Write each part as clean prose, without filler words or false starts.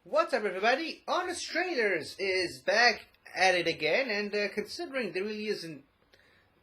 What's up, everybody? Honest Trailers is back at it again, and considering there really isn't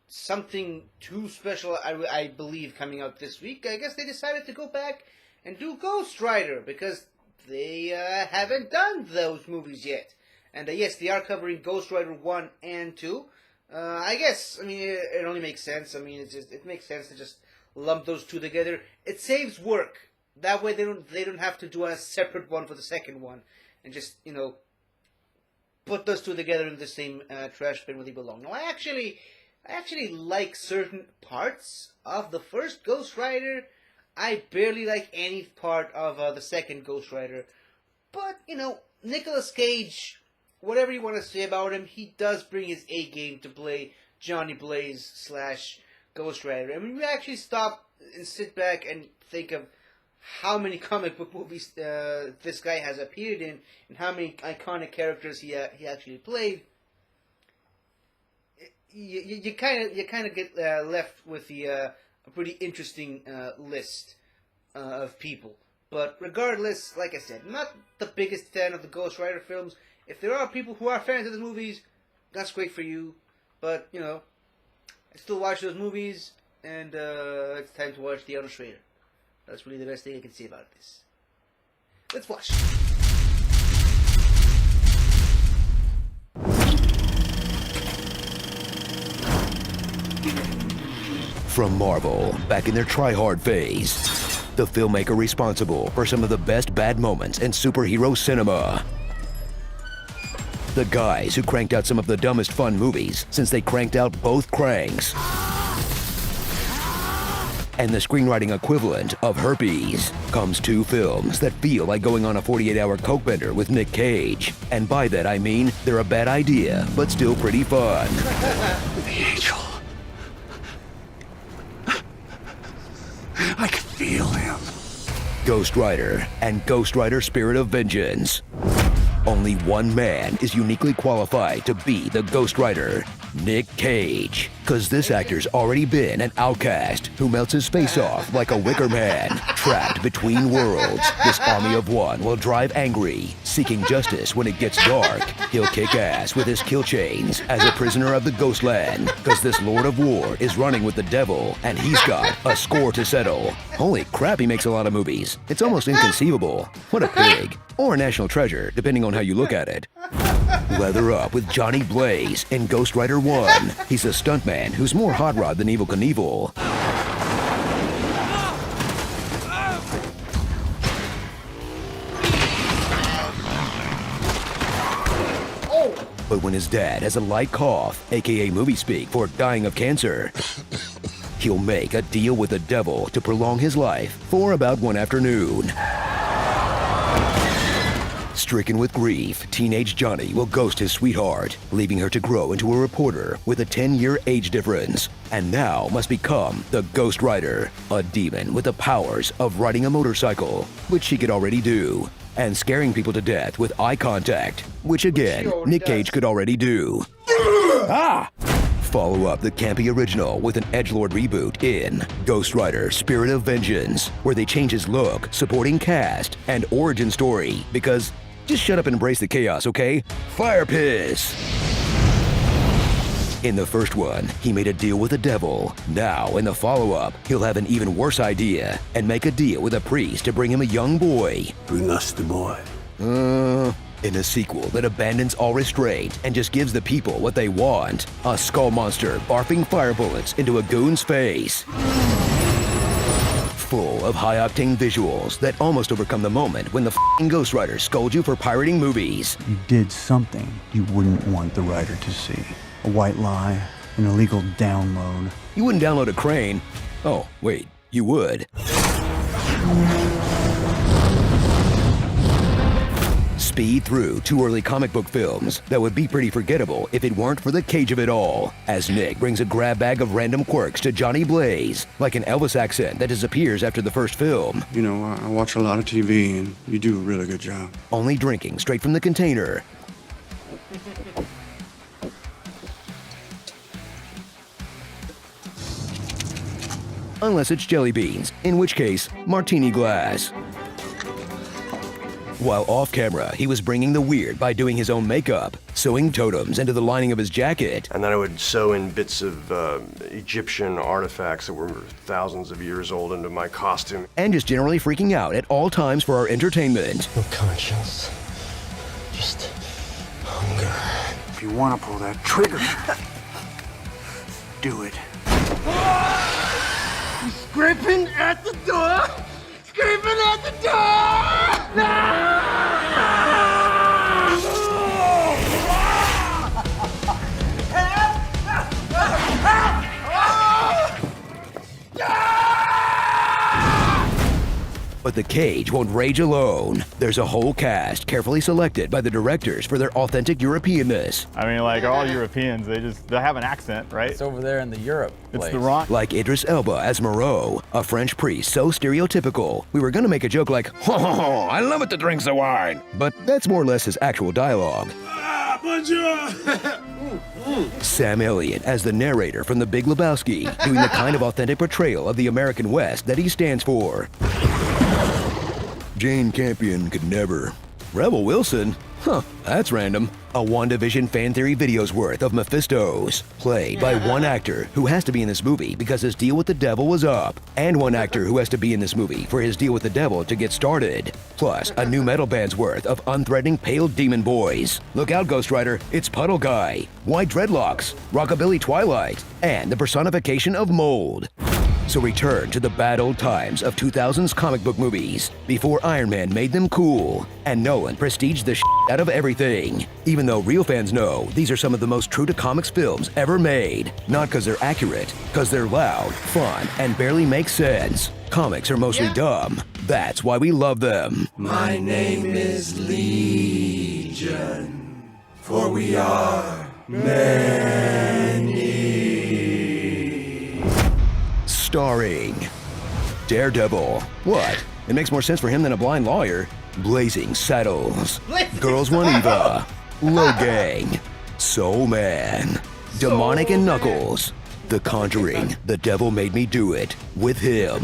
something too special, I believe, coming out this week, I guess they decided to go back and do Ghost Rider, because they haven't done those movies yet. And yes, they are covering Ghost Rider 1 and 2. I guess, it only makes sense. It makes sense to just lump those two together. It saves work. That way they don't have to do a separate one for the second one, and just put those two together in the same trash bin where they belong. Now I actually like certain parts of the first Ghost Rider. I barely like any part of the second Ghost Rider, but Nicolas Cage, whatever you want to say about him, he does bring his A game to play Johnny Blaze / Ghost Rider. We actually stop and sit back and think of how many comic book movies this guy has appeared in, and how many iconic characters he actually played. You kind of get left with a pretty interesting list of people. But regardless, like I said, not the biggest fan of the Ghost Rider films. If there are people who are fans of the movies, that's great for you. But I still watch those movies, and it's time to watch The Honest Trader. That's really the best thing I can say about this. Let's watch. From Marvel, back in their try-hard phase, the filmmaker responsible for some of the best bad moments in superhero cinema. The guys who cranked out some of the dumbest fun movies since they cranked out both Cranks. And the screenwriting equivalent of herpes comes two films that feel like going on a 48-hour coke bender with Nick Cage. And by that I mean they're a bad idea, but still pretty fun. The angel. I can feel him. Ghost Rider and Ghost Rider Spirit of Vengeance. Only one man is uniquely qualified to be the Ghost Rider, Nick Cage. Cause this actor's already been an outcast who melts his face off like a wicker man, trapped between worlds. This army of one will drive angry, seeking justice when it gets dark. He'll kick ass with his kill chains as a prisoner of the Ghostland. Cause this Lord of War is running with the devil, and he's got a score to settle. Holy crap, he makes a lot of movies. It's almost inconceivable. What a pig. Or a national treasure, depending on how you look at it. Leather up with Johnny Blaze in Ghost Rider 1. He's a stuntman who's more hot rod than Evel Knievel. But when his dad has a light cough, aka movie speak for dying of cancer, he'll make a deal with the devil to prolong his life for about one afternoon. Stricken with grief, teenage Johnny will ghost his sweetheart, leaving her to grow into a reporter with a 10-year age difference, and now must become the Ghost Rider, a demon with the powers of riding a motorcycle, which she could already do, and scaring people to death with eye contact, which again, Nick Cage could already do. Follow up the campy original with an edgelord reboot in Ghost Rider Spirit of Vengeance, where they change his look, supporting cast, and origin story, because just shut up and embrace the chaos, okay? Fire piss! In the first one, he made a deal with the devil. Now, in the follow-up, he'll have an even worse idea and make a deal with a priest to bring him a young boy. Bring us the boy. In a sequel that abandons all restraint and just gives the people what they want, a skull monster barfing fire bullets into a goon's face. Full of high-octane visuals that almost overcome the moment when the f***ing Ghost Rider scolds you for pirating movies. You did something you wouldn't want the writer to see. A white lie, an illegal download. You wouldn't download a crane. Oh, wait, you would. Speed through two early comic book films that would be pretty forgettable if it weren't for the Cage of it all, as Nick brings a grab bag of random quirks to Johnny Blaze, like an Elvis accent that disappears after the first film. You know, I watch a lot of TV, and you do a really good job. Only drinking straight from the container. Unless it's jelly beans, in which case, martini glass. While off camera, he was bringing the weird by doing his own makeup, sewing totems into the lining of his jacket. And then I would sew in bits of Egyptian artifacts that were thousands of years old into my costume. And just generally freaking out at all times for our entertainment. No conscience, just hunger. If you want to pull that trigger, do it. Scraping at the door! Scraping at the door! But the cage won't rage alone. There's a whole cast carefully selected by the directors for their authentic Europeanness. I mean, like all Europeans, they have an accent, right? It's over there in the Europe place. It's the wrong. Like Idris Elba as Moreau, a French priest so stereotypical. We were gonna make a joke like, "Ho ho ho, I love it to drink the wine." But that's more or less his actual dialogue. Bonjour! Sam Elliott as the narrator from The Big Lebowski, doing the kind of authentic portrayal of the American West that he stands for. Jane Campion could never. Rebel Wilson? Huh, that's random. A WandaVision fan theory video's worth of Mephistos, played by one actor who has to be in this movie because his deal with the devil was up, and one actor who has to be in this movie for his deal with the devil to get started. Plus, a new metal band's worth of unthreatening pale demon boys. Look out, Ghost Rider, it's Puddle Guy, White Dreadlocks, Rockabilly Twilight, and the personification of mold. So return to the bad old times of 2000s comic book movies, before Iron Man made them cool, and Nolan prestiged the out of everything. Even though real fans know these are some of the most true to comics films ever made. Not because they're accurate, because they're loud, fun, and barely make sense. Comics are mostly dumb. That's why we love them. My name is Legion, for we are many. Starring Daredevil. What? It makes more sense for him than a blind lawyer. Blazing Saddles. Girls Want Eva. Logang. Soul Man. Demonic and Knuckles. The Conjuring. The Devil Made Me Do It. With him.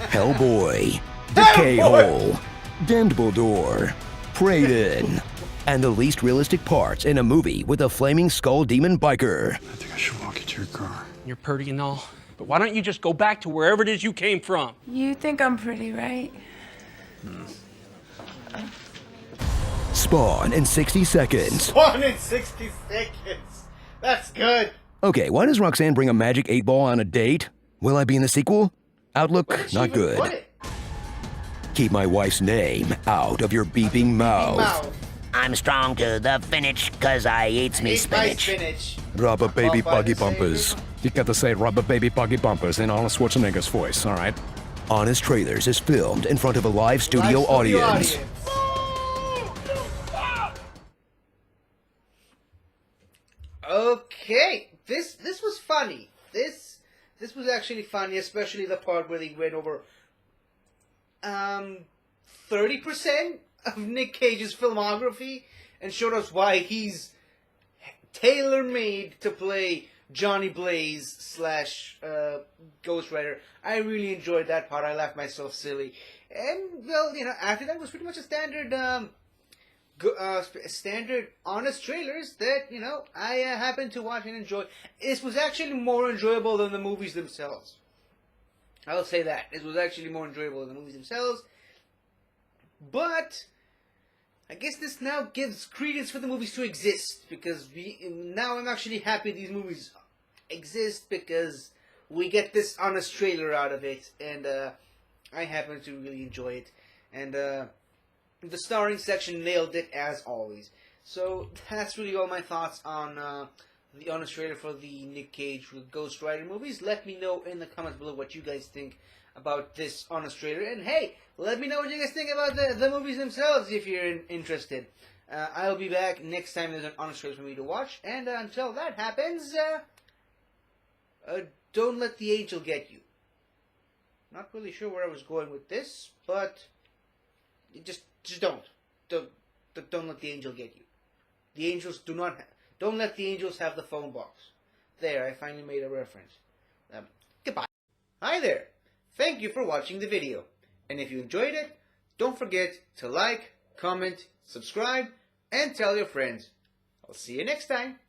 Hellboy. Decay Hole. Damnable Door. Prayed In. And the least realistic parts in a movie with a flaming skull demon biker. I think I should walk you to your car. You're pretty and all, but why don't you just go back to wherever it is you came from? You think I'm pretty, right? Spawn in 60 seconds. Spawn in 60 seconds. That's good. Okay, why does Roxanne bring a magic 8-ball on a date? Will I be in the sequel? Outlook, Where did she not even put good. it? Keep my wife's name out of your beeping mouth. Mouth. I'm strong to the finish, cause I eats me Eat my spinach. spinach. Rubber baby Popeye buggy the Sailor. bumpers. You got to say rubber baby buggy bumpers in Arnold Schwarzenegger's voice, all right? Honest Trailers is filmed in front of a live studio audience. Okay, this was funny. This was actually funny, especially the part where they went over 30% of Nick Cage's filmography and showed us why he's tailor-made to play Johnny Blaze / Ghost Rider. I really enjoyed that part. I laughed myself silly. And, well, you know, after that was pretty much a standard standard honest trailers that, you know, I happened to watch and enjoy. This was actually more enjoyable than the movies themselves. I'll say that. This was actually more enjoyable than the movies themselves. But I guess this now gives credence for the movies to exist, because now I'm actually happy these movies exist because we get this honest trailer out of it, and I happen to really enjoy it. And the starring section nailed it as always. So that's really all my thoughts on the honest trailer for the Nick Cage with Ghost Rider movies. Let me know in the comments below what you guys think about this honest trailer. And hey, let me know what you guys think about the movies themselves if you're interested. I'll be back next time there's an honest trailer for me to watch. And until that happens, don't let the angel get you. Not really sure where I was going with this, but just don't let the angel get you. The angels don't let the angels have the phone box. There, I finally made a reference. Goodbye. Hi there. Thank you for watching the video. And if you enjoyed it, don't forget to like, comment, subscribe, and tell your friends. I'll see you next time.